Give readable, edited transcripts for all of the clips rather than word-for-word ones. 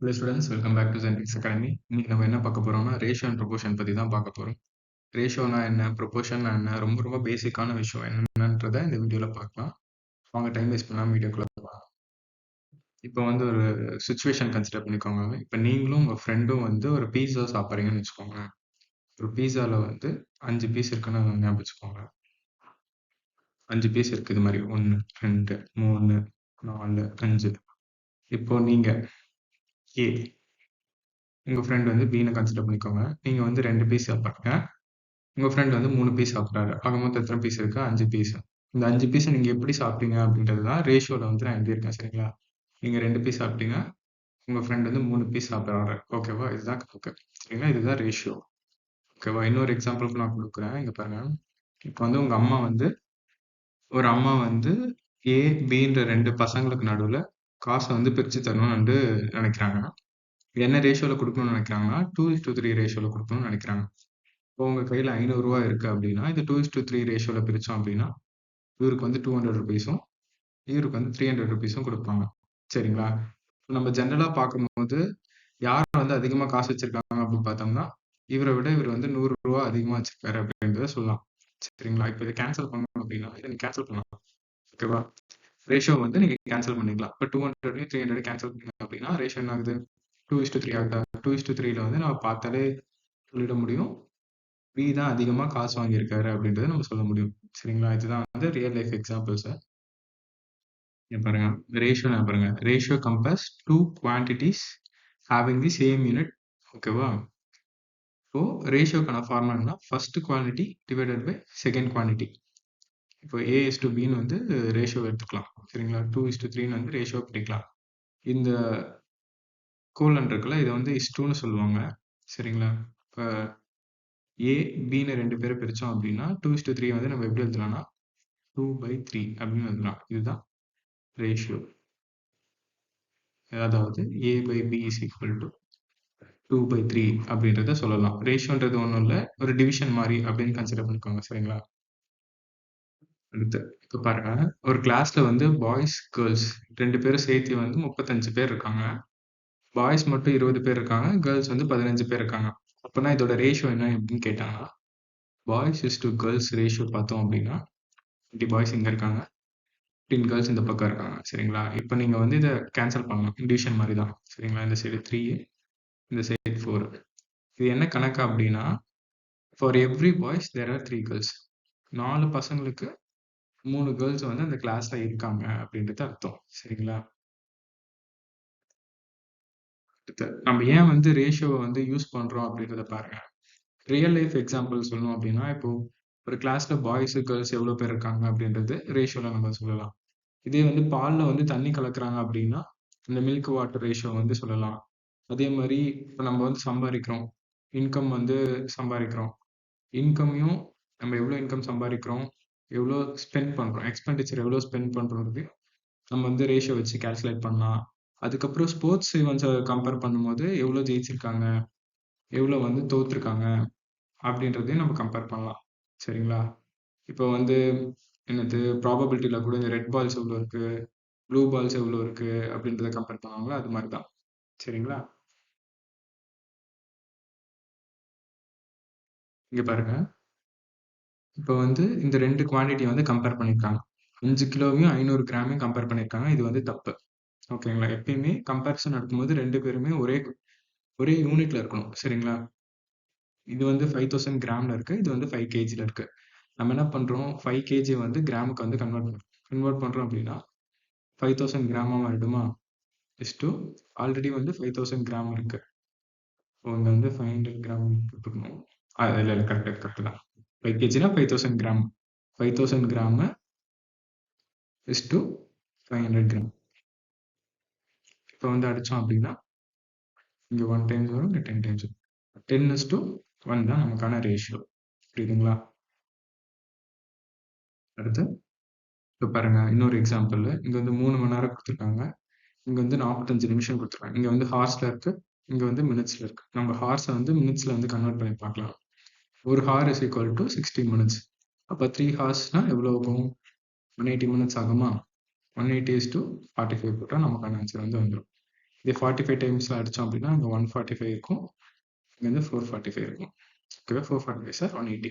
Hello students, welcome back to Gentics academy. இன்னைக்கு நம்ம என்ன பார்க்க போறோம்னா ரேஷியோ அண்ட் ப்ரொபோர்ஷன் பற்றி தான் பார்க்க போகிறோம். ரேஷியோனா என்ன, ப்ரொபோர்ஷன்னா என்ன, ரொம்ப ரொம்ப பேசிக்கான விஷயம் என்னன்றதை இந்த வீடியோவில் பார்க்கலாம். வாங்க டைம் வேஸ்ட் பண்ணாமல் வீடியோக்குள்ள போகலாம். இப்போ வந்து ஒரு சுச்சுவேஷன் கன்சிடர் பண்ணிக்கோங்க. இப்போ நீங்களும் உங்கள் ஃப்ரெண்டும் வந்து ஒரு பீஸா சாப்பிட்றீங்கன்னு வச்சுக்கோங்க. ஒரு பீஸாவில் வந்து 5 பீஸ் இருக்குன்னு ஞாபகம் வச்சுக்கோங்க. 5 பீஸ் இருக்குது இது மாதிரி 1 2 3 4 5. இப்போ நீங்கள் ஏ, உங்கள் ஃப்ரெண்ட் வந்து பீனை கன்சிடர் பண்ணிக்கோங்க. நீங்கள் வந்து 2 பீஸ் சாப்பிட்றீங்க. உங்க ஃப்ரெண்ட் வந்து 3 பீஸ் சாப்பிட்றாரு. ஆக மொத்தம் எத்தனை பீஸ் இருக்கு? 5 பீஸ். இந்த 5 பீஸ நீங்க எப்படி சாப்பிட்டீங்க அப்படின்றது தான் ரேஷியோல வந்து நான் எழுதியிருக்கேன். சரிங்களா? நீங்க 2 பீஸ் சாப்பிட்டீங்க. உங்க ஃப்ரெண்ட் வந்து 3 பீஸ் சாப்பிடுறாரு. ஓகேவா? இதுதான் கணக்கு. சரிங்களா? இதுதான் ரேஷியோ. ஓகேவா? இன்னொரு எக்ஸாம்பிளுக்கு நான் குடுக்குறேன். இங்க பாருங்க. இப்ப வந்து உங்க அம்மா வந்து ஒரு அம்மா வந்து ஏ, பின்ற 2 பசங்களுக்கு நடுவுல காச வந்து பிரிச்சு தரணும்னு வந்து நினைக்கிறாங்க. என்ன ரேஷியோல குடுக்கணும்னு நினைக்கிறாங்கன்னா, 2:3 ரேஷியோல குடுக்கணும்னு நினைக்கிறாங்க. இப்போ உங்க கையில ரூ. 500 இருக்கு அப்படின்னா, இது 2:3 ரேஷியோல பிரிச்சோம் அப்படின்னா, இவருக்கு வந்து ₹200ம், இவருக்கு வந்து ₹300ம் குடுப்பாங்க. சரிங்களா? நம்ம ஜெனரலா பார்க்கும்போது, யார் வந்து அதிகமா காசு வச்சிருக்காங்க அப்படின்னு பார்த்தோம்னா, இவர விட இவர் வந்து ரூ. 100 அதிகமா வச்சிருக்காரு அப்படின்றத சொல்லலாம். சரிங்களா? இப்ப இத கேன்சல் பண்ணணும் அப்படின்னா, இத நீங்க கேன்சல் பண்ணலாம். ஓகேவா? ரேஷியோ வந்து நீங்க கேன்சல் பண்ணிக்கலாம். இப்ப 200யும் 300 கேன்சல் பண்ணீங்க அப்படின்னா, ரேஷியோ என்ன ஆகுது? 2:3 ஆகுதா? 2:3ல வந்து நம்ம பார்த்தாலே சொல்லிட முடியும். பி தான் அதிகமா காசு வாங்கியிருக்காரு அப்படின்றத நம்ம சொல்ல முடியும். சரிங்களா? இதுதான் வந்து ரியல் லைஃப் எக்ஸாம்பிள்ஸ். இங்க பாருங்க. ரேஷியோ பாருங்க. Ratio compares 2 quantities having the same unit. ஓகேவா? இப்போ ரேஷியோக்கான ஃபார்முலா என்னன்னா, first quantity divided by second quantity. இப்போ A:Bன்னு வந்து ரேஷியோ எடுத்துக்கலாம். சரிங்களா? 2:3ன்னு வந்து ரேஷியோ பிரிக்கலாம். இந்த கோலன் இருக்குல்ல, இத வந்து இஸ்2ன்னு சொல்லுவாங்க. சரிங்களா? இப்ப A, Bன்னு 2 பேர பிரிச்சோம் அப்படின்னா, 2:3 வந்து நம்ம எப்படி எழுதலாம்னா, 2/3 அப்படின்னு எழுதலாம். இதுதான் ரேஷியோ. அதாவது A/B is equal to 2/3 அப்படின்றத சொல்லலாம். ரேஷியோன்றது ஒண்ணும் இல்ல. ஒரு டிவிஷன் மாரி அப்படின்னு கன்சிடர் பண்ணிக்கோங்க. சரிங்களா? அடுத்து இப்ப பாருங்க. ஒரு கிளாஸ்ல வந்து பாய்ஸ், கேர்ள்ஸ் 2 பேரும் சேர்த்து வந்து 35 பேர் இருக்காங்க. பாய்ஸ் மட்டும் 20 பேர் இருக்காங்க. கேர்ள்ஸ் வந்து 15 பேர் இருக்காங்க. அப்பன்னா இதோட ரேஷியோ என்ன அப்படின்னு கேட்டாங்கன்னா, boys is to girls ratio பார்த்தோம் அப்படின்னா, 20 பாய்ஸ் இங்க இருக்காங்க. 15 கேர்ள்ஸ் இந்த பக்கம் இருக்காங்க. சரிங்களா? இப்ப நீங்க வந்து இத கேன்சல் பண்ணலாம். டிவிஷன் மாரி தான். சரிங்களா? இந்த சைடு 3, இந்த சைடு 4. இது என்ன கணக்கு அப்படின்னா, for every boys there are 3 girls. 4 பசங்களுக்கு 3 கேர்ள்ஸ் வந்து அந்த கிளாஸ்ல இருக்காங்க அப்படின்றது அர்த்தம். சரிங்களா? அடுத்து நம்ம ஏன் வந்து ரேஷியோவை வந்து யூஸ் பண்றோம் அப்படின்றத பாருங்க. ரியல் லைஃப் எக்ஸாம்பிள் சொல்லணும் அப்படின்னா, இப்போ ஒரு கிளாஸ்ல பாய்ஸ், கேர்ள்ஸ் எவ்வளவு பேர் இருக்காங்க அப்படின்றது ரேஷியோல நம்ம சொல்லலாம். இதே வந்து பால்ல வந்து தண்ணி கலக்குறாங்க அப்படின்னா, இந்த மில்க் வாட்டர் ரேஷியோ வந்து சொல்லலாம். அதே மாரி இப்ப நம்ம வந்து சம்பாரிக்கிறோம். இன்கம் வந்து சம்பாரிக்கிறோம். இன்கமையும் நம்ம எவ்வளோ இன்கம் சம்பாதிக்கிறோம், எவ்வளோ ஸ்பெண்ட் பண்ணுறோம், எக்ஸ்பெண்டிச்சர் எவ்வளோ ஸ்பெண்ட் பண்ணுறது நம்ம வந்து ரேஷியோ வச்சு கால்குலேட் பண்ணலாம். அதுக்கப்புறம் ஸ்போர்ட்ஸ் ஈவெண்ட்ஸை கம்பேர் பண்ணும்போது எவ்வளோ ஜெயிச்சிருக்காங்க, எவ்வளோ வந்து தோத்துருக்காங்க அப்படின்றதையும் நம்ம கம்பேர் பண்ணலாம். சரிங்களா? இப்போ வந்து என்னது ப்ராபபிலிட்டியில் கூட இந்த ரெட் பால்ஸ் எவ்வளோ இருக்கு, ப்ளூ பால்ஸ் எவ்வளோ இருக்கு அப்படின்றத கம்பேர் பண்ணுவாங்களா, அது மாதிரி தான். சரிங்களா? இங்க பாருங்க. இப்போ வந்து இந்த 2 குவான்டிட்டி வந்து கம்பேர் பண்ணியிருக்காங்க. 5 கிலோவையும் 500 கிராமையும் கம்பேர் பண்ணியிருக்காங்க. இது வந்து தப்பு. ஓகேங்களா? எப்பயுமே கம்பேரிசன் நடக்கும்போது 2 பேருமே ஒரே ஒரே யூனிட்ல இருக்கணும். சரிங்களா? இது வந்து 5000 கிராம்ல இருக்கு. இது வந்து 5 கேஜில இருக்கு. நம்ம என்ன பண்றோம்? 5 கேஜி வந்து கிராமுக்கு வந்து கன்வெர்ட் பண்றோம். கன்வெர்ட் பண்றோம் அப்படின்னா 5000 கிராமா மாறிடுமா? இஸ் டூ ஆல்ரெடி வந்து 5000 கிராம் இருக்கு. இங்க வந்து 500 கிராம் போட்டுக்கணும். இல்ல கரெக்ட் தான். 5 கேஜினா 5000 gram. 5000 gram is to 500 gram. இப்போ வந்து அடிச்சோம் அப்படின்னா இங்க 1 டைம்ஸ் வரும், இங்க 10 டைம்ஸ் வரும். 10:1 தான் நமக்கான ரேஷியோ. புரியுதுங்களா? அடுத்து இப்போ பாருங்க இன்னொரு எக்ஸாம்பிள். இங்க வந்து 3 மணி நேரம் கொடுத்துருக்காங்க. இங்க வந்து 45 நிமிஷம் கொடுத்துருக்காங்க. இங்க வந்து ஹார்ஸ்ல இருக்கு, இங்க வந்து மினிட்ஸ்ல இருக்கு. நம்ம ஹார்ஸை வந்து மினிட்ஸ்ல வந்து கன்வெர்ட் பண்ணி பார்க்கலாம். ஒரு hour is equal to 60 minutes. அப்போ 3 ஹார்ஸ்னா எவ்வளோ ஆகும்? 180 மினிட்ஸ் ஆகுமா? 180 is to 45 போட்டால் நமக்கான ஆன்சர் வந்து வந்துடும். இதே 45 டைம்ஸ்ல அடிச்சோம் அப்படின்னா இங்க 145 இருக்கும். இங்க வந்து 445 இருக்கும். ஓகேவா? 445 சார் 180.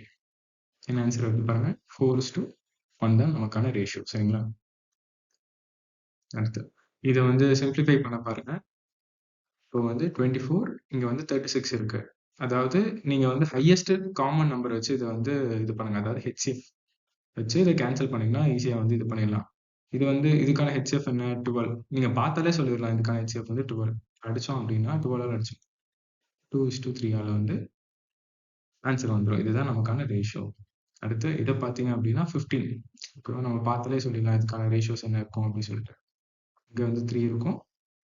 என்ன ஆன்சர் வருது பாருங்க. 4:1 தான் நமக்கான ரேஷியோ. சரிங்களா? அடுத்து இத வந்து சிம்ப்ளிஃபை பண்ண பாருங்க. இப்போ வந்து 24 இங்க வந்து 36 இருக்கு. அதாவது நீங்க வந்து ஹையஸ்ட் காமன் நம்பர் வச்சு இத வந்து இது பண்ணுங்க. அதாவது ஹெச்சிஎஃப் வச்சு இத கேன்சல் பண்ணீங்கன்னா ஈஸியா வந்து இது பண்ணிடலாம். இது வந்து இதுக்கான ஹெச்சிஎஃப் என்ன 12. நீங்க பார்த்தாலே சொல்லிடலாம் இதுக்கான ஹெச்சிஎஃப் வந்து 12. அடிச்சோம் அப்படின்னா 12 அடிச்சோம். 2:3 ஆல வந்து ஆன்சர் வந்துரும். இதுதான் நமக்கான ரேஷியோ. அடுத்து இத பார்த்தீங்க அப்படின்னா 15. ஓகேவா? நம்ம பார்த்தாலே சொல்லிடலாம் இதுக்கான ரேஷியோஸ் என்ன இருக்கும் அப்படின்னு சொல்லிட்டு. இங்க வந்து 3 இருக்கும்.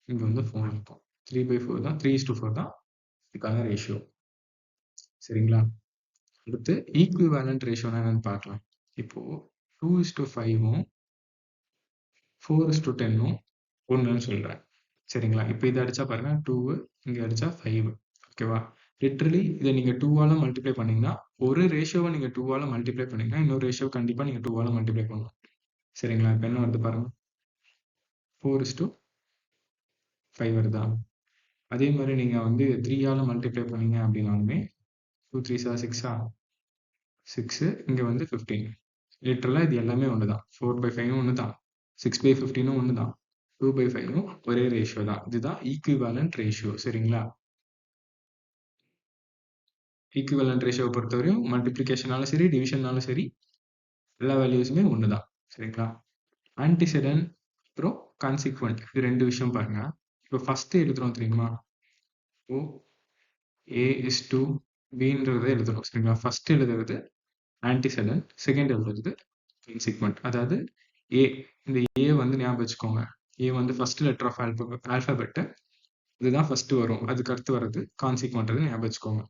இங்க வந்து 4 இருக்கும். 3/4 தான் 3:4 தான் இதுக்கான ரேஷியோ. சரிங்களா? அடுத்து ஈக்விவேலன்ட் ரேஷியோனா என்னன்னு பார்க்கலாம். இப்போ 2:5ம் 4:10ம் 1ன்னு சொல்றேன். சரிங்களா? இப்ப இத அடிச்சா பாருங்க 2 இங்க அடிச்சா 5. ஓகேவா? லிட்டரலி இத நீங்க 2 ஆல மல்டிப்ளை பண்ணீங்கன்னா, ஒரு ரேஷியோவ நீங்க 2 ஆல மல்டிப்ளை பண்ணீங்கன்னா, இன்னொரு ரேஷியோவ கண்டிப்பா நீங்க 2 ஆல மல்டிப்ளை பண்ணணும். சரிங்களா? இப்ப என்ன வருது பாருங்க. 4:5 வருதா? அதே மாரி நீங்க வந்து 3 ஆல மல்டிப்ளை பண்ணீங்க அப்படின்னாலுமே 2 3 6 6 இங்க வந்து 15. லிட்டரலா இது எல்லாமே ஒண்ணுதான். 4/5ம் ஒண்ணுதான். 6/15ம் ஒண்ணுதான். 2/5ம் ஒரே ரேஷியோ தான். இதுதான் ஈக்விவேலன்ட் ரேஷியோ. சரிங்களா? ஈக்விவேலன்ட் ரேஷியோவ பொறுத்தவரையும் மல்டிப்ளிகேஷனாலும் சரி, டிவிஷன்னாலும் சரி, எல்லா வேல்யூஸுமே ஒண்ணுதான். சரிங்களா? ஆன்டிசிடென்ட் அப்புறம் கான்சிக்வென்ட் இது 2 விஷயம் பாருங்க. இப்போ ஃபர்ஸ்ட் எழுதுறோம் தெரியுமா? இப்போ A:B எழுதுறோம். சரிங்களா? ஃபர்ஸ்ட் எழுதுறது ஆன்டிசிடென்ட், செகண்ட் எழுதுறது கான்சிக்வென்ட். அதாவது A இந்த A வந்து ஞாபகம் வச்சுக்கோங்க. A வந்து ஃபர்ஸ்ட் லெட்டர் ஆஃப் ஆல்பபெட். இதுதான் ஃபர்ஸ்ட் வரும். அதுக்கு அடுத்து வர்றது கான்சிக்வென்ட் ஞாபகம் வச்சுக்கோங்க.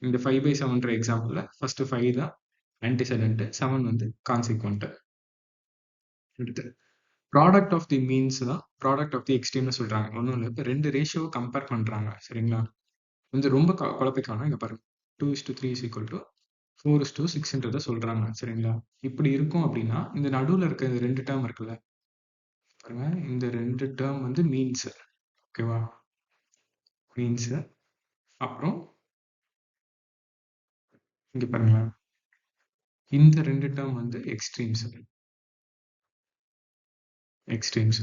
இந்த 5/7ன்ற எக்ஸாம்பிள்ல ஃபர்ஸ்ட் 5 தான் ஆன்டிசிடென்ட், 7 வந்து கான்சிக்வென்ட். அடுத்து ப்ராடக்ட் ஆஃப் தி மீன்ஸ் தான் ப்ராடக்ட் ஆஃப் தி எக்ஸ்ட்ரீம்னு சொல்றாங்க. ஒண்ணும் இல்ல. இப்ப 2 ரேஷியோவ கம்பேர் பண்றாங்க. சரிங்களா? கொஞ்சம் ரொம்ப குழப்பிக்க வேணாம். இங்க பாருங்க. 2:3 4:6ன்றத சொல்றாங்க. சரிங்களா? இப்படி இருக்கும் அப்படின்னா, இந்த நடுவுல இருக்க இந்த 2 டேர்ம் இருக்குல்ல. பாருங்க. இந்த 2 டேர்ம் வந்து மீன்ஸ். ஓகேவா? மீன்ஸ். அப்புறம் இங்க பாருங்களேன். இந்த 2 டேர்ம் வந்து extremes. Extremes.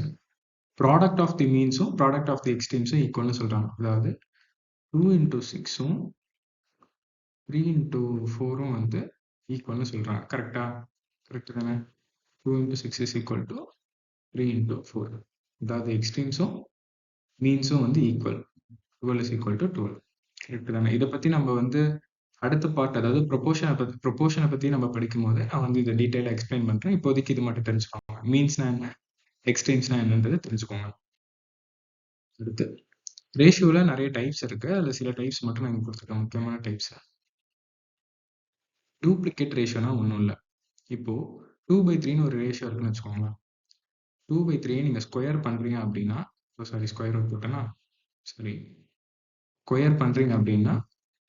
Product of the மீன்ஸும், ப்ராடக்ட் ஆஃப் தி எக்ஸ்ட்ரீம்ஸும் ஈக்குவல்னு சொல்றாங்க. அதாவது 2 × 6ம் 3 × 4ம் வந்து ஈக்குவல்னு சொல்றாங்க. கரெக்ட்டா? கரெக்ட் தானே? 2 × 6 = 3 × 4. அதாவது எக்ஸ்ட்ரீம்ஸும் மீன்ஸும் வந்து ஈக்குவல். 12 = 12. கரெக்ட் தானே? இத பத்தி நம்ம வந்து அடுத்த பார்ட் அதாவது ப்ரொபோர்ஷன பத்தி நம்ம படிக்கும்போது நான் வந்து இத டீடைலா எக்ஸ்பிளைன் பண்றேன். இப்போதைக்கு இது மட்டும் தெரிஞ்சுக்கோங்க. மீன்ஸ்னா என்ன? எக்ஸ்ட்ரீம்ஸ்னா என்னன்றத தெரிஞ்சுக்கோங்க. அடுத்து ரேஷியோல நெறைய டைப்ஸ் இருக்கு. அதுல சில டைப்ஸ் மட்டும் நான் இங்க குடுத்துருக்கேன். முக்கியமான டைப்ஸ். டூப்ளிகேட் ரேஷியோனா ஒண்ணும் இல்ல. இப்போ 2/3ன்னு ஒரு ரேஷியோ இருக்குன்னு வச்சுக்கோங்களேன். 2/3 நீங்க ஸ்கொயர் பண்றீங்க அப்படின்னா ஸ்கொயர் ரூட் போட்டேனா? சாரி. ஸ்கொயர் பண்றீங்க அப்படின்னா,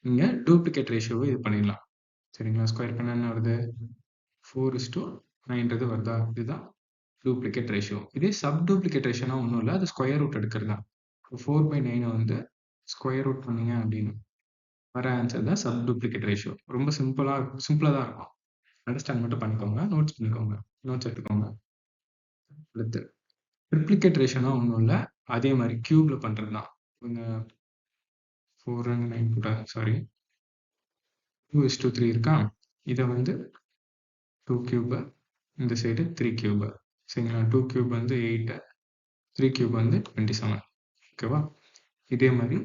நீங்க டூப்ளிகேட் ரேஷியோவ இது பண்ணிடலாம். சரிங்களா? ஸ்கொயர் பண்ணா என்ன வருது? 4:9ன்றது வருதா? இதுதான் டூப்ளிகேட் ரேஷியோ. இதே சப் டூப்ளிகேட் ரேஷியோனா ஒண்ணும் இல்ல. அது ஸ்கொயர் ரூட் எடுக்கிறது தான். 4/9 வந்து ஸ்கொயர் ரூட் பண்ணீங்க அப்படின்னு வர ஆன்சர் தான் சப் டூப்ளிகேட் ரேஷியோ. ரொம்ப சிம்பிளா தான் இருக்கும். அண்டர்ஸ்டாண்ட் மட்டும் பண்ணிக்கோங்க. நோட்ஸ் பண்ணிக்கோங்க. நோட்ஸ் எடுத்துக்கோங்க. அடுத்து ட்ரிப்ளிகேட் ரேஷியோனா ஒண்ணும் இல்ல. அதே மாரி கியூப்ல பண்றது தான். இங்க 4 and 9 போட்டாங்க. சாரி. 2:3 இருக்கா? இத வந்து 2 கியூப் இந்த சைடு 3 கியூப். சரிங்களா? 2 கியூப் வந்து 8 3 கியூப் வந்து 27. ஓகேவா? இதே மாரி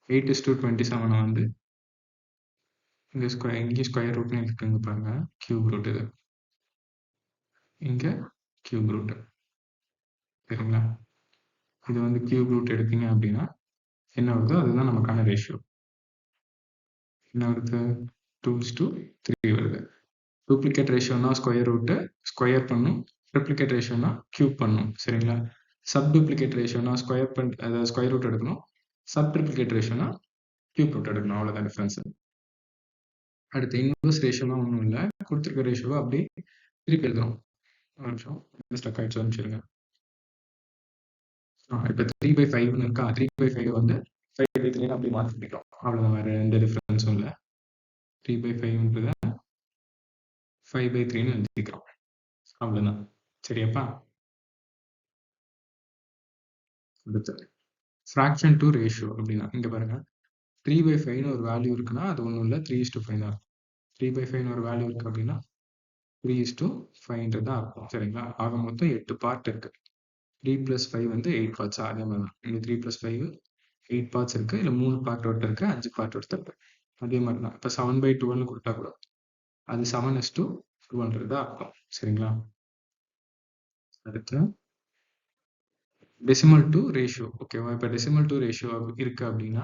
8:27 வந்து இங்க ஸ்கொயர் ரூட்னு இருக்குங்க பாருங்க. கியூப் ரூட் இது. இங்க கியூப் ரூட். சரிங்களா? இது வந்து கியூப் ரூட் எடுத்தீங்க அப்படின்னா என்ன வருதோ அதுதான் நமக்கான ரேஷியோ. என்ன வருது? 2:3 வருது. டூப்ளிகேட் ரேஷியோனா ஸ்கொயர் ரூட் ஸ்கொயர் பண்ணும். ட்ரிப்ளிகேட் ரேஷியோனா கியூப் பண்ணும். சரிங்களா? சப் டூப்ளிகேட் ரேஷியோனா அதாவது ஸ்கொயர் ரூட் எடுக்கணும். சப் ட்ரிப்ளிகேட் ரேஷியோனா கியூப் ரூட் எடுக்கணும். அவ்வளவுதான் டிஃபரன்ஸ். அடுத்து இன்வெர்ஸ் ரேஷியோனா ஒண்ணும் இல்ல. கொடுத்திருக்க ரேஷியோவை அப்படியே திருப்பி எழுதுறோம். ஒரு நிமிஷம். ஸ்டக் ஆயிடுச்சு. அனுப்பிச்சிருங்க. இப்ப 3/5ன்னு இருக்கா? 3/5 வந்து 5/3ன்னு அப்படி மாத்திக்கிறோம். அவ்வளவுதான். வேற எந்த டிஃபரன்ஸும் இல்ல. 3/5ன்றத 5/3ன்னு எழுதிக்கிறோம். அவ்வளவுதான். சரியாப்பா? அடுத்து ஃபிராக்ஷன் டு ரேஷியோ அப்படின்னா, இங்க பாருங்க 3/5ன்னு ஒரு வேல்யூ இருக்குன்னா, அது ஒண்ணும் இல்ல 3:5 தான். 3/5ன்னு ஒரு வேல்யூ இருக்கு அப்படின்னா 3:5ன்றது தான் இருக்கும். சரிங்களா? ஆக மொத்தம் 8 பார்ட் இருக்கு. 3 + 5 வந்து 8 பார்ட்ஸா? அதே மாதிரி தான். இங்க 3 + 5 8 பார்ட்ஸ் இருக்கு. இதுல 3 பார்ட் ஒருத்தர் இருக்கு, 5 பார்ட் ஒருத்தர் இருக்கு. அதே மாதிரி தான். இப்ப 7/12ன்னு கொடுத்தா கூட அது 7:12ன்றது தான் அர்த்தம். சரிங்களா? அடுத்து டெசிமல் டு ரேஷியோ. ஓகேவா? இப்ப டெசிமல் டு ரேஷியோ இருக்கு அப்படின்னா,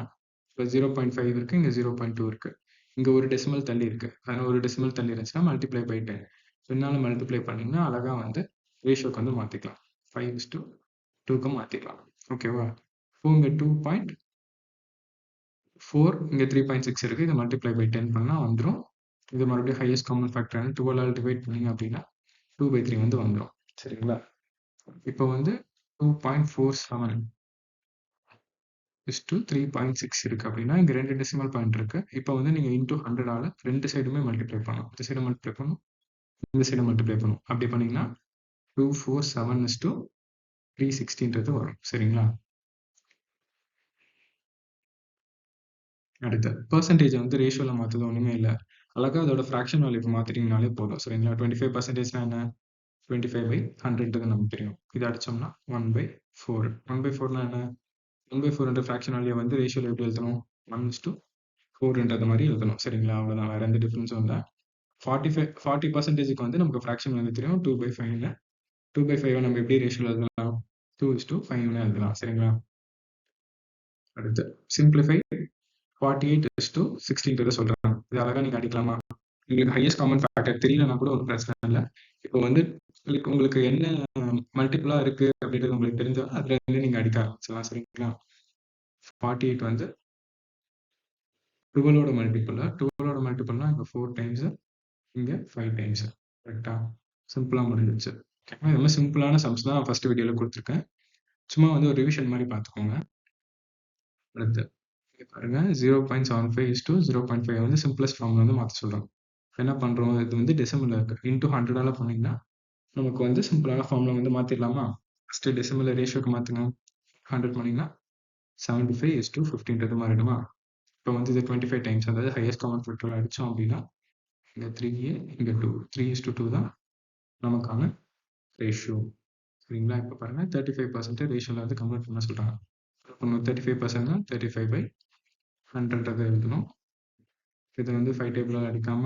இப்ப 0.5 இருக்கு, இங்க 0.2 இருக்கு. இங்க ஒரு டெசிமல் தள்ளி இருக்கு. அதனால ஒரு டெசிமல் தள்ளி இருந்துச்சுன்னா மல்டிப்ளை பை 10. பின்னால மல்டிப்ளை பண்ணீங்கன்னா அழகா வந்து ரேஷியோக்கு வந்து மாத்திக்கலாம். 5:2க்கு மாத்திக்கலாம். ஓகேவா? இப்போ இங்க 2.4 இங்க 3.6 இருக்கு. இதை மல்டிப்ளை பை 10 பண்ணா வந்துரும். இது மறுபடியும் highest common factor 12 all divide பண்ணீங்க அப்படின்னா 2/3 வந்து வந்துரும். சரிங்களா? இப்போ வந்து 2.47 is to 3.6 இருக்கு அப்படின்னா இங்க 2 டெசிமல் பாயிண்ட் இருக்கு. இப்போ வந்து நீங்க இன்டூ 100ஆல 2 சைடுமே மல்டிப்ளை பண்ணணும். இந்த சைடு மல்டிப்ளை பண்ணணும், இந்த சைடு மல்டிப்ளை பண்ணணும். அப்படி பண்ணீங்கன்னா 247 is to 360ன்றது வரும். சரிங்களா? அடுத்து பெர்சன்டேஜ் வந்து ரேஷியோல மாத்துறது ஒண்ணுமே இல்ல. அழகா அதோட ஃபிராக்ஷன் வேல்யூக்கு மாத்திட்டீங்கனாலே போதும். சரிங்களா? 25% என்ன? 25/100ன்றது நமக்கு தெரியும். இதை அடிச்சோம்னா 1/4. 1/4னா என்ன? 1/4ன்ற ஃபிராக்ஷன் வேல்யூ வந்து ரேஷியோல எப்படி எழுதணும்? 1:4ன்றது மாதிரி எழுதணும். சரிங்களா? அவ்வளவுதான். வேற எந்த டிஃபரன்ஸும் இல்ல. 40%க்கு வந்து நமக்கு ஃபிராக்ஷன் வேல்யூ தெரியும் 2/5ன்னு. 2/5 நம்ம எப்படி ரேஷியோல எழுதலாம்? 2:5ன்னு எழுதலாம். சரிங்களா? அடுத்து சிம்பிளிஃபை 48:16 சொல்றாங்க. இது அழகா நீங்க அடிக்கலாமா? உங்களுக்கு ஹையஸ்ட் காமன் ஃபேக்டர் தெரியலனா கூட ஒரு பிரச்சனை இல்ல. இப்போ வந்து உங்களுக்கு என்ன மல்டிபிளா இருக்கு அப்படின்றது உங்களுக்கு தெரிஞ்சா அதுல இருந்து நீங்க அடிக்க ஆரம்பிச்சலாம். சரிங்களா? 48 வந்து 12ஓட மல்டிபிள். 12ஓட மல்டிபிள்னா இங்க 4 டைம்ஸ், இங்க 5 டைம்ஸ். கரெக்ட்டா? சிம்பிளா முடிஞ்சிருச்சு. ஓகேங்களா? இது மாதிரி சிம்பிளான சம்ஸ் தான் ஃபர்ஸ்ட் வீடியோல கொடுத்துருக்கேன். சும்மா வந்து ஒரு ரிவிஷன் மாதிரி பார்த்துக்கோங்க. அடுத்து பாருங்க 0.75:0.5 வந்து சிம்பிளஸ்ட் ஃபார்ம்ல வந்து மாற்ற சொல்றாங்க. என்ன பண்றோம்? இது வந்து டெசிமல்ல இருக்கு. இன்டூ 100ஆல பண்ணீங்கன்னா நமக்கு வந்து சிம்பிளான ஃபார்ம்ல வந்து மாத்திடலாமா? ஃபர்ஸ்ட் டெசிமல்ல ரேஷியோக்கு மாத்துங்க. 100 பண்ணீங்கன்னா 75:15ன்றது மாறிடுமா? இப்போ வந்து இது 25 டைம்ஸ், அதாவது ஹையஸ்ட் காமன் ஃபேக்டர் அடிச்சோம் அப்படின்னா இங்க 3a இங்க 2 3:2 தான் நமக்கான ரேஷியோ. சரிங்களா? இப்போ பாருங்க 35% ரேஷியோல வந்து கன்வெர்ட் பண்ண சொல்றாங்க. 35%னா 35/100 எழுதணும். இது வந்து 5 டேபிளால் அடிக்காம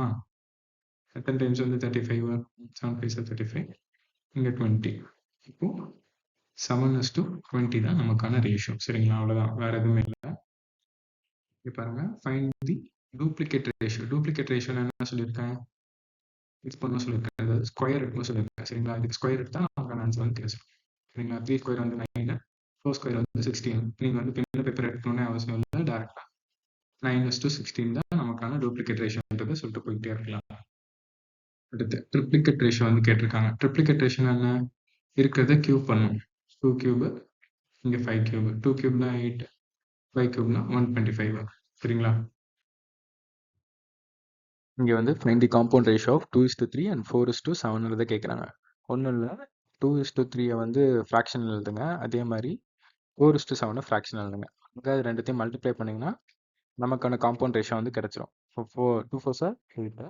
எத்தனை டைம்ஸ் வந்து 35 7 5 35 இங்க 20. இப்போ 7:20 தான் நமக்கான ரேஷியோ. சரிங்களா? அவ்வளவுதான். வேற எதுவுமே இல்லை. இங்க பாருங்க ஃபைண்ட் தி டூப்ளிகேட் ரேஷியோ. டூப்ளிகேட் ரேஷியோ என்ன சொல்லியிருக்கேன்? இது பண்ண சொல்லியிருக்கேன். அதாவது ஸ்கொயர் எடுக்கணும் சொல்லியிருக்கேன். சரிங்களா? இதுக்கு ஸ்கொயர் எடுத்தா நமக்கான ஆன்சர் வந்து கிடைச்சிடும். சரிங்களா? 3 ஸ்கொயர் வந்து 9, 4 ஸ்கொயர் வந்து 16. நீங்க வந்து பென் பேப்பர் எடுக்கணும்னு அவசியம் இல்லை. டேரக்டா 9:16 தான் நமக்கான டூப்ளிகேட் ரேஷியோன்றதை சொல்லிட்டு போயிட்டே இருக்கலாம். அடுத்து ட்ரிப்ளிகேட் ரேஷியோ வந்து கேட்டிருக்காங்க. ட்ரிப்ளிகேட் ரேஷியோ என்ன? இருக்கிறத கியூப் பண்ணும். 2 கியூப், இங்க 5 கியூப். 2 கியூப்னா 8, 5 கியூப்னா 125. சரிங்களா? இங்க வந்து find the compound ratio of 2:3 and 4:7 கேட்குறாங்க. ஒன்றும் இல்லை, 2:3 வந்து ஃப்ராக்ஷன் எழுதுங்க. அதே மாதிரி 4:7 ஃப்ராக்ஷன் எழுதுங்க. அங்கே ரெண்டுத்தையும் மல்டிப்ளை பண்ணிங்கன்னா நமக்கான காம்பவுண்ட் ரேஷியோ வந்து கிடைச்சிரும். 2 4s are 8,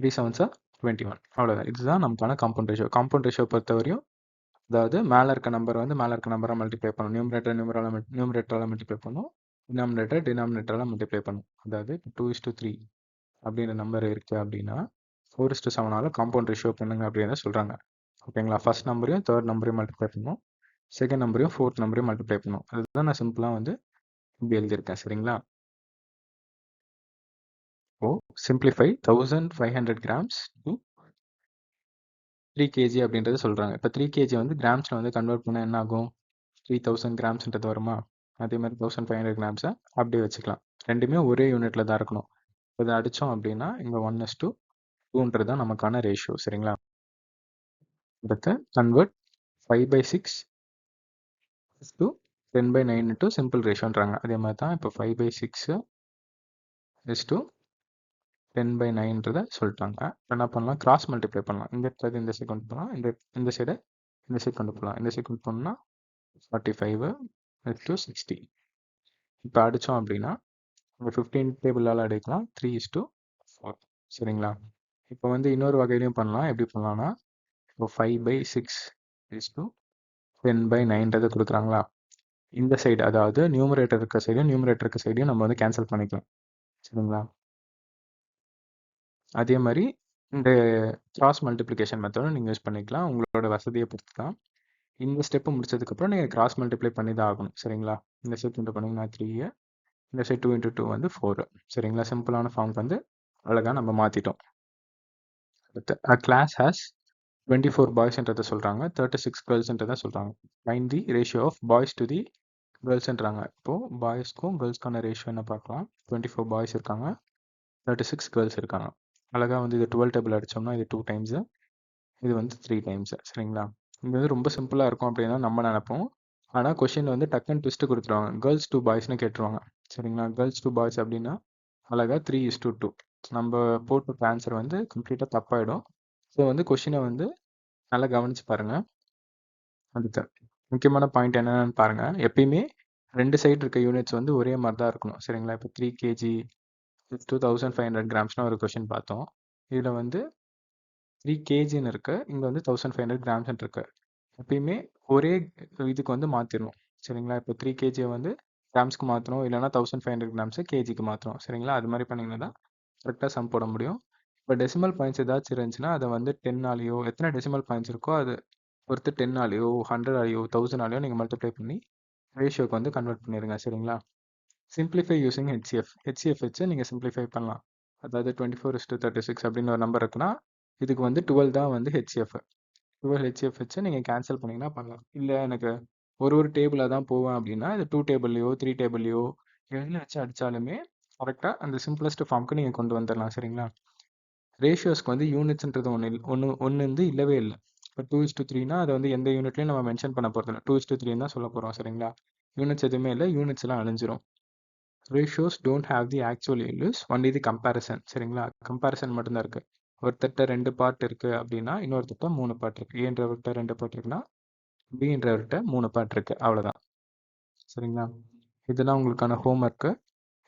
3 7s are 21. அவ்வளோதான். இதுதான் நமக்கான காம்பவுண்ட் ரேஷியோ. காம்பவுண்ட் ரேஷியோ பொறுத்தவரையும் அதாவது மேலே இருக்க நம்பர் வந்து மேலே இருக்க நம்பரை மல்டிப்ளை பண்ணணும். நியூமரேட்டரால் மல்டிப்ளை பண்ணணும். டினாமினேட்டரால் மல்டிப்ளை பண்ணணும். அதாவது 2:3 அப்படின்ற நம்பர் இருக்குது அப்படின்னா 4:7 காம்பவுண்ட் ரேஷியோ பண்ணுங்க அப்படின்னு சொல்கிறாங்க. ஓகேங்களா? ஃபர்ஸ்ட் நம்பரையும் தேர்ட் நம்பரையும் மல்டிப்ளை பண்ணணும். செகண்ட் நம்பரையும் ஃபோர்த் நம்பரையும் மல்டிப்ளை பண்ணணும். அதுதான் நான் சிம்பிளாக வந்து இப்படி எழுதியிருக்கேன். சரிங்களா? ஓ சிம்பிளிஃபை 1500 கிராம்ஸ் டு 3 kg அப்படின்றது சொல்கிறாங்க. இப்போ 3 kg வந்து கிராம்ஸில் வந்து கன்வெர்ட் பண்ணால் என்ன ஆகும்? 3000 கிராம்ஸ்ன்றது வருமா? அதே மாதிரி 1500 கிராம்ஸை அப்படியே வச்சுக்கலாம். ரெண்டுமே ஒரே யூனிட்டில் தான் இருக்கணும். இதை அடித்தோம் அப்படின்னா இங்கே 1:2ன்றது தான் நமக்கான ரேஷியோ. சரிங்களா? அடுத்து கன்வெர்ட் 5/6 10/9 இன்ட்டு சிம்பிள் ரேஷியோன்றாங்க. அதே மாதிரி தான் இப்போ 5/6 இஸ் டு 10/9ன்றத சொல்லிட்டாங்க. என்ன பண்ணலாம், கிராஸ் மல்டிப்ளை பண்ணலாம். இந்த இடத்துல இந்த சைடு கொண்டு போகலாம், இந்த சைடு இந்த சைடு கொண்டு போகலாம். இந்த சைடு கொண்டு போனோம்னா 45 இஸ் டு 60. இப்போ அடித்தோம் அப்படின்னா நம்ம 15 டேபிளால் அடிக்கலாம் 3:4. சரிங்களா? இப்போ வந்து இன்னொரு வகையிலையும் பண்ணலாம். எப்படி பண்ணலாம்னா, இப்போ 5/6 இஸ் டு 10/9ன்றதை கொடுக்குறாங்களா, இந்த சைடு அதாவது நியூமரேட்டர் இருக்க சைடையும் நம்ம வந்து கேன்சல் பண்ணிக்கலாம். சரிங்களா? அதே மாதிரி இந்த கிராஸ் மல்டிப்ளிகேஷன் மெத்தடும் நீங்கள் யூஸ் பண்ணிக்கலாம். உங்களோட வசதியை பொறுத்து தான். இந்த ஸ்டெப்பு முடிச்சதுக்கப்புறம் நீங்கள் கிராஸ் மல்டிப்ளை பண்ணி தான் ஆகணும். சரிங்களா? இந்த சைட் இன்ட்டு பண்ணிங்கன்னா 3, இந்த சைட் 2 × 2 வந்து 4. சரிங்களா? சிம்பிளான ஃபார்முக்கு வந்து அழகாக நம்ம மாற்றிட்டோம். அடுத்து a class has 24 பாய்ஸ்ன்றதை சொல்கிறாங்க, 36 கேர்ள்ஸ்ன்றதை சொல்கிறாங்க. Find the ratio of boys to the கேர்ள்ஸ்ன்றாங்க. இப்போது பாய்ஸ்க்கும் கேர்ள்ஸ்க்கான ரேஷியோ என்ன பார்க்கலாம். 24 பாய்ஸ் இருக்காங்க, 36 கேர்ள்ஸ் இருக்காங்க. அழகாக வந்து இது 12 டேபிள் அடித்தோம்னா இது 2 டைம்ஸு, இது வந்து 3 டைம்ஸு. சரிங்களா? இது வந்து ரொம்ப சிம்பிளாக இருக்கும் அப்படின்னு தான் நம்ம நினைப்போம். ஆனால் கொஷின் வந்து டக்குன்னு ட்விஸ்ட்டு கொடுத்துருவாங்க. கேர்ள்ஸ் 2 பாய்ஸ்னு கேட்டுருவாங்க. சரிங்களா? கேர்ள்ஸ் 2 பாய்ஸ் அப்படின்னா அழகாக 3:2. நம்ம போட்ட ஆன்சர் வந்து கம்ப்ளீட்டாக தப்பாயிடும். ஸோ வந்து கொஷினை வந்து நல்லா கவனிச்சு பாருங்கள். அடுத்து முக்கியமான பாயிண்ட் என்னென்னு பாருங்கள். எப்பயுமே 2 சைடு இருக்க யூனிட்ஸ் வந்து ஒரே மாதிரி தான் இருக்கணும். சரிங்களா? இப்போ 3 kg 2500 கிராம்ஸ்னு ஒரு கொஷின் பார்த்தோம். இதில் வந்து 3 kgன்னு இருக்கு, இங்கே வந்து 1500 கிராம்ஸ்ன்னு இருக்கு. எப்பயுமே ஒரே இதுக்கு வந்து மாற்றிடணும். சரிங்களா? இப்போ 3 kg வந்து கிராம்ஸ்க்கு மாற்றணும், இல்லைனா 1500 கிராம்ஸை கேஜிக்கு மாற்றணும். சரிங்களா? அது மாதிரி பண்ணிங்கன்னா தான் கரெக்டாக சம் போட முடியும். இப்போ டெசிமல் பாயிண்ட்ஸ் ஏதாச்சும் இருந்துச்சுன்னா அதை வந்து 10ஆலேயோ, எத்தனை டெசிமல் பாயிண்ட்ஸ் இருக்கோ அது பொறுத்து 10ஆலேயோ 100ஆலேயோ 1000ஆலேயோ நீங்கள் மல்டிப்ளை பண்ணி ரேஷியோக்கு வந்து கன்வெர்ட் பண்ணிடுங்க. சரிங்களா? சிம்பிளிஃபை யூஸிங் ஹெச்சிஎஃப் வச்சு நீங்கள் சிம்பிளிஃபை பண்ணலாம். அதாவது 24:36 அப்படின்னு ஒரு நம்பர் இருக்குன்னா இதுக்கு வந்து 12 தான் வந்து ஹெச்சிஎஃப். 12 ஹெச்சிஎஃப் வச்சு நீங்கள் கேன்சல் பண்ணிங்கன்னா பண்ணலாம். இல்லை எனக்கு ஒரு டேபிளாக தான் போவேன் அப்படின்னா இது 2 டேபிள்லையோ 3 டேபிள்லையோ எதில் வச்சு அடித்தாலுமே கரெக்டாக அந்த சிம்பிளஸ்ட் ஃபார்முக்கு நீங்கள் கொண்டு வந்துடலாம். சரிங்களா? ரேஷியோஸ்க்கு வந்து யூனிட்ஸ்ன்றது ஒன்று வந்து இல்லவே இல்லை. இப்போ 2:3னா அதை வந்து எந்த யூனிட்லையும் நம்ம மென்ஷன் பண்ண போகிறதில்ல. 2:3 தான் சொல்ல போகிறோம். சரிங்களா? யூனிட்ஸ் எதுவுமே இல்லை, யூனிட்ஸ் எல்லாம் அழிஞ்சிரும். Ratios don't have the actual values, only the comparison. சரிங்களா? கம்பேரிசன் மட்டும்தான் இருக்குது. ஒருத்தட்ட 2 பார்ட் இருக்குது அப்படின்னா இன்னொருத்தட்ட 3 பார்ட் இருக்குது. ஏன்றவர்கிட்ட 2 பார்ட் இருக்குன்னா பின்றவர்கிட்ட 3 பார்ட் இருக்குது. அவ்வளோதான். சரிங்களா? இதெல்லாம் உங்களுக்கான ஹோம்ஒர்க்கு.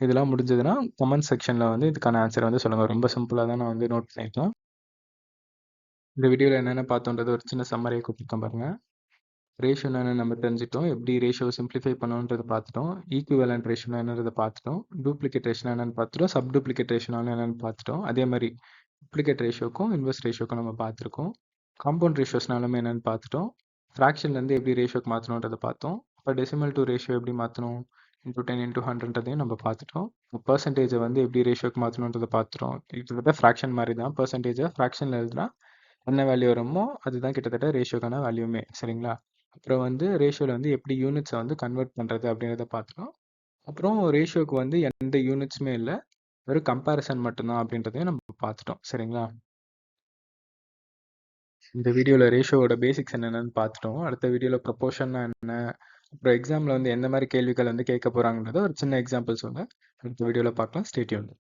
இதெல்லாம் முடிஞ்சதுன்னா கமெண்ட் செக்ஷனில் வந்து இதுக்கான ஆன்சர் வந்து சொல்லுங்கள். ரொம்ப சிம்பிளாக தான் நான் வந்து நோட் பண்ணியிருக்கேன். இந்த வீடியோவில் என்னென்ன பார்த்தோன்றது ஒரு சின்ன சம்மரியை கொடுத்துருக்கேன் பாருங்கள். ரேஷியோ என்னென்னு நம்ம தெரிஞ்சிட்டோம், எப்படி ரேஷியோ சிம்பிளிஃபை பண்ணணுன்றதை பார்த்துட்டோம், ஈக்குவலன்ட் ரேஷியோ என்னன்றதை பார்த்துட்டோம், டூப்ளிகேட் ரேஷியோ என்னென்னு பார்த்துட்டோம், சப் டூப்ளிகேட் ரேஷியோ என்னென்னு பார்த்துட்டோம். அதே மாதிரி டூப்ளிகேட் ரேஷியோக்கும் இன்வெர்ஸ் ரேஷியோக்கும் நம்ம பார்த்துருக்கோம். காம்பவுண்ட் ரேஷியோஸ்னாலுமே என்னென்னு பார்த்துட்டோம். ஃப்ராக்ஷன்லேருந்து எப்படி ரேஷியோக்கு மாற்றணுன்றதை பார்த்தோம். இப்போ டெசிமல் டு ரேஷியோ எப்படி மாற்றணும், × 10 × 100ன்றதையும் நம்ம பார்த்துட்டோம். பர்சன்டேஜை வந்து எப்படி ரேஷியோக்கு மாற்றணுன்றதை பார்த்துட்டோம். கிட்டத்தட்ட ஃப்ராக்ஷன் மாதிரி தான். பர்சன்டேஜை ஃப்ராக்ஷனில் எழுதுனா என்ன வேல்யூ வருமோ அதுதான் கிட்டத்தட்ட ரேஷியோக்கான வேல்யூமே. சரிங்களா? அப்புறம் வந்து ரேஷியோவில் வந்து எப்படி யூனிட்ஸை வந்து கன்வெர்ட் பண்ணுறது அப்படின்றத பார்த்துட்டோம். அப்புறம் ரேஷியோக்கு வந்து எந்த யூனிட்ஸுமே இல்லை, வெறும் கம்பேரிசன் மட்டும்தான் அப்படின்றதையும் நம்ம பார்த்துட்டோம். சரிங்களா? இந்த வீடியோவில் ரேஷியோவோட பேசிக்ஸ் என்னென்னு பார்த்துட்டோம். அடுத்த வீடியோவில் ப்ரொபோர்ஷன்னா என்ன, அப்புறம் எக்ஸாமில் வந்து எந்த மாதிரி கேள்விகள் வந்து கேட்க போகிறாங்கன்றத ஒரு சின்ன எக்ஸாம்பிள் சொல்ல அடுத்த வீடியோவில் பார்க்கலாம். Stay tuned.